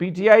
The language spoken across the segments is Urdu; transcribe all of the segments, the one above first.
PTI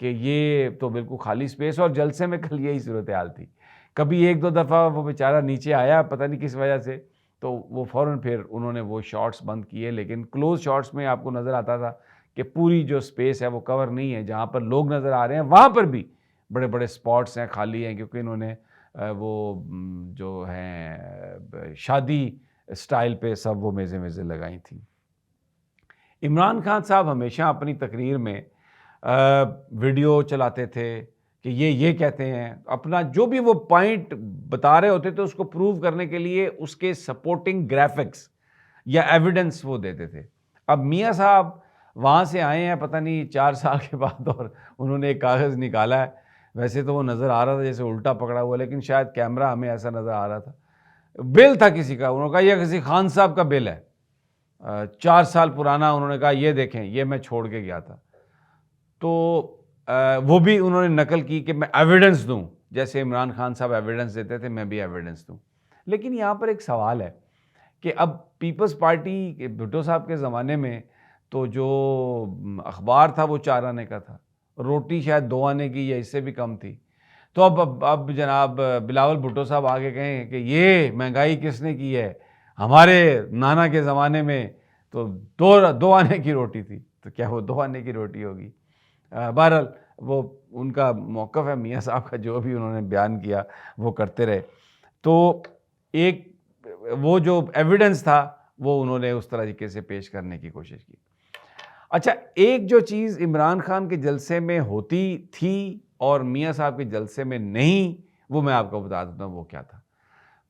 کہ یہ تو بالکل خالی اسپیس، اور جلسے میں کل یہی صورتحال تھی. کبھی ایک دو دفعہ وہ بیچارہ نیچے آیا پتہ نہیں کس وجہ سے، تو وہ فوراً پھر انہوں نے وہ شاٹس بند کیے، لیکن کلوز شاٹس میں آپ کو نظر آتا تھا کہ پوری جو اسپیس ہے وہ کور نہیں ہے. جہاں پر لوگ نظر آ رہے ہیں وہاں پر بھی بڑے بڑے اسپاٹس ہیں خالی ہیں، کیونکہ انہوں نے وہ جو ہیں شادی اسٹائل پہ سب وہ میزیں لگائی تھیں. عمران خان صاحب ہمیشہ اپنی تقریر میں ویڈیو چلاتے تھے کہ یہ کہتے ہیں، اپنا جو بھی وہ پوائنٹ بتا رہے ہوتے تھے اس کو پروو کرنے کے لیے اس کے سپورٹنگ گرافکس یا ایویڈنس وہ دیتے تھے. اب میاں صاحب وہاں سے آئے ہیں پتہ نہیں 4 سال کے بعد، اور انہوں نے ایک کاغذ نکالا ہے. ویسے تو وہ نظر آ رہا تھا جیسے الٹا پکڑا ہوا، لیکن شاید کیمرہ ہمیں ایسا نظر آ رہا تھا. بل تھا کسی کا، انہوں نے کہا یہ کسی خان صاحب کا بل ہے 4 سال پرانا. انہوں نے کہا یہ دیکھیں یہ میں چھوڑ کے گیا تھا. تو وہ بھی انہوں نے نقل کی کہ میں ایویڈنس دوں، جیسے عمران خان صاحب ایویڈنس دیتے تھے میں بھی ایویڈنس دوں. لیکن یہاں پر ایک سوال ہے کہ اب پیپلز پارٹی بھٹو صاحب کے زمانے میں تو جو اخبار تھا وہ 4 آنے کا تھا، روٹی شاید 2 آنے کی یا اس سے بھی کم تھی. تو اب جناب بلاول بھٹو صاحب آگے کہیں کہ یہ مہنگائی کس نے کی ہے، ہمارے نانا کے زمانے میں تو 2 آنے کی روٹی تھی، تو کیا وہ 2 آنے کی روٹی ہوگی؟ بہرحال وہ ان کا موقف ہے، میاں صاحب کا جو بھی انہوں نے بیان کیا وہ کرتے رہے. تو ایک وہ جو ایویڈنس تھا وہ انہوں نے اس طریقے سے پیش کرنے کی کوشش کی. اچھا، ایک جو چیز عمران خان کے جلسے میں ہوتی تھی اور میاں صاحب کے جلسے میں نہیں، وہ میں آپ کو بتا دیتا ہوں وہ کیا تھا.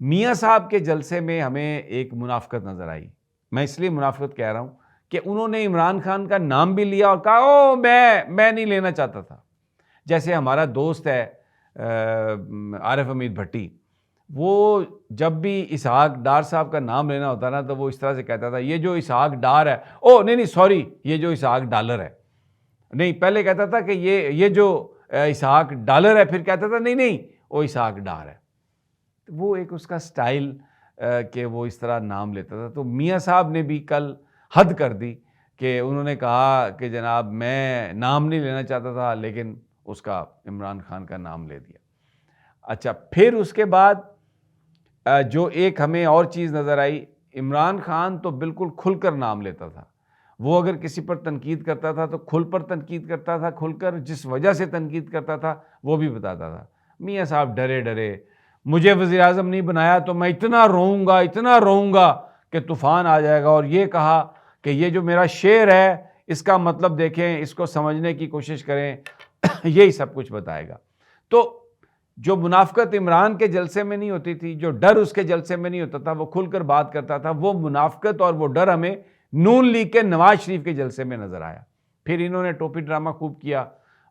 میاں صاحب کے جلسے میں ہمیں ایک منافقت نظر آئی. میں اس لیے منافقت کہہ رہا ہوں کہ انہوں نے عمران خان کا نام بھی لیا اور کہا میں نہیں لینا چاہتا تھا. جیسے ہمارا دوست ہے عارف حمید بھٹی، وہ جب بھی اسحاق ڈار صاحب کا نام لینا ہوتا نا تو وہ اس طرح سے کہتا تھا یہ جو اسحاق ڈار ہے، نہیں سوری، یہ جو اسحاق ڈالر ہے. نہیں، پہلے کہتا تھا کہ یہ جو اسحاق ڈالر ہے، پھر کہتا تھا نہیں وہ اسحاق ڈار ہے. وہ ایک اس کا سٹائل کہ وہ اس طرح نام لیتا تھا. تو میاں صاحب نے بھی کل حد کر دی کہ انہوں نے کہا کہ جناب میں نام نہیں لینا چاہتا تھا، لیکن اس کا عمران خان کا نام لے دیا. اچھا، پھر اس کے بعد جو ایک ہمیں اور چیز نظر آئی، عمران خان تو بالکل کھل کر نام لیتا تھا. وہ اگر کسی پر تنقید کرتا تھا تو کھل پر تنقید کرتا تھا، کھل کر جس وجہ سے تنقید کرتا تھا وہ بھی بتاتا تھا. میاں صاحب ڈرے مجھے وزیر اعظم نہیں بنایا تو میں اتنا روؤں گا کہ طوفان آ جائے گا. اور یہ کہا کہ یہ جو میرا شعر ہے اس کا مطلب دیکھیں، اس کو سمجھنے کی کوشش کریں، یہی سب کچھ بتائے گا. تو جو منافقت عمران کے جلسے میں نہیں ہوتی تھی، جو ڈر اس کے جلسے میں نہیں ہوتا تھا، وہ کھل کر بات کرتا تھا، وہ منافقت اور وہ ڈر ہمیں نون لیگ کے نواز شریف کے جلسے میں نظر آیا. پھر انہوں نے ٹوپی ڈرامہ خوب کیا.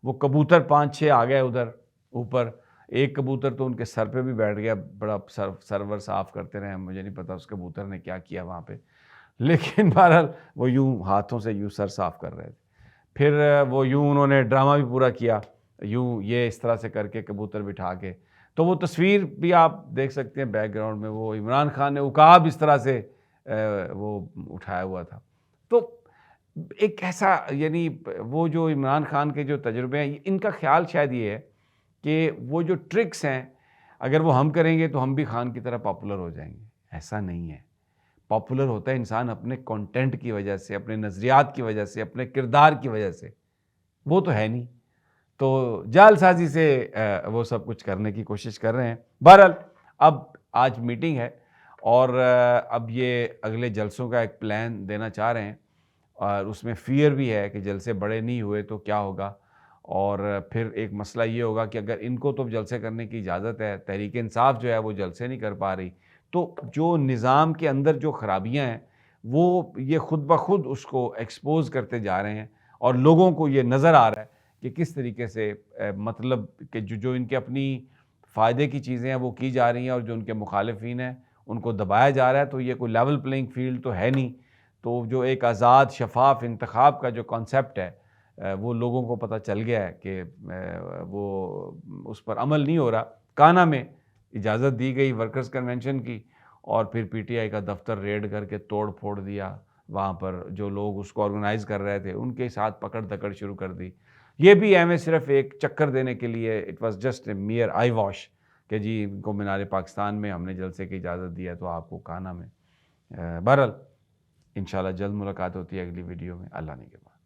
وہ کبوتر 5-6 آ گئے ادھر اوپر، ایک کبوتر تو ان کے سر پہ بھی بیٹھ گیا، بڑا سرور صاف کرتے رہے، مجھے نہیں پتا اس کبوتر نے کیا کیا وہاں پہ، لیکن بہرحال وہ یوں ہاتھوں سے یوں سر صاف کر رہے تھے. پھر وہ یوں انہوں نے ڈرامہ بھی پورا کیا، یوں یہ اس طرح سے کر کے کبوتر بٹھا کے. تو وہ تصویر بھی آپ دیکھ سکتے ہیں بیک گراؤنڈ میں، وہ عمران خان نے عقاب اس طرح سے وہ اٹھایا ہوا تھا. تو ایک ایسا، یعنی وہ جو عمران خان کے جو تجربے ہیں، ان کا خیال شاید یہ ہے کہ وہ جو ٹرکس ہیں اگر وہ ہم کریں گے تو ہم بھی خان کی طرح پاپولر ہو جائیں گے. ایسا نہیں ہے. پاپولر ہوتا ہے انسان اپنے کنٹینٹ کی وجہ سے، اپنے نظریات کی وجہ سے، اپنے کردار کی وجہ سے. وہ تو ہے نہیں. تو جعل سازی سے وہ سب کچھ کرنے کی کوشش کر رہے ہیں. بہرحال اب آج میٹنگ ہے اور اب یہ اگلے جلسوں کا ایک پلان دینا چاہ رہے ہیں، اور اس میں فیئر بھی ہے کہ جلسے بڑے نہیں ہوئے تو کیا ہوگا. اور پھر ایک مسئلہ یہ ہوگا کہ اگر ان کو تو جلسے کرنے کی اجازت ہے، تحریک انصاف جو ہے وہ جلسے نہیں کر پا رہی، تو جو نظام کے اندر جو خرابیاں ہیں وہ یہ خود بخود اس کو ایکسپوز کرتے جا رہے ہیں، اور لوگوں کو یہ نظر آ رہا ہے کہ کس طریقے سے مطلب کہ جو ان کے اپنی فائدے کی چیزیں ہیں وہ کی جا رہی ہیں، اور جو ان کے مخالفین ہیں ان کو دبایا جا رہا ہے. تو یہ کوئی لیول پلینگ فیلڈ تو ہے نہیں. تو جو ایک آزاد شفاف انتخاب کا جو کانسیپٹ ہے وہ لوگوں کو پتہ چل گیا ہے کہ وہ اس پر عمل نہیں ہو رہا. کانا میں اجازت دی گئی ورکرز کنونشن کی، اور پھر پی ٹی آئی کا دفتر ریڈ کر کے توڑ پھوڑ دیا، وہاں پر جو لوگ اس کو آرگنائز کر رہے تھے ان کے ساتھ پکڑ دکڑ شروع کر دی. یہ بھی ہمیں صرف ایک چکر دینے کے لیے it was just a mere eyewash کہ جی ان کو مینار پاکستان میں ہم نے جلسے کی اجازت دی ہے تو آپ کو کانا میں. بہرحال انشاءاللہ جلد ملاقات ہوتی ہے اگلی ویڈیو میں. اللہ نے کے بعد.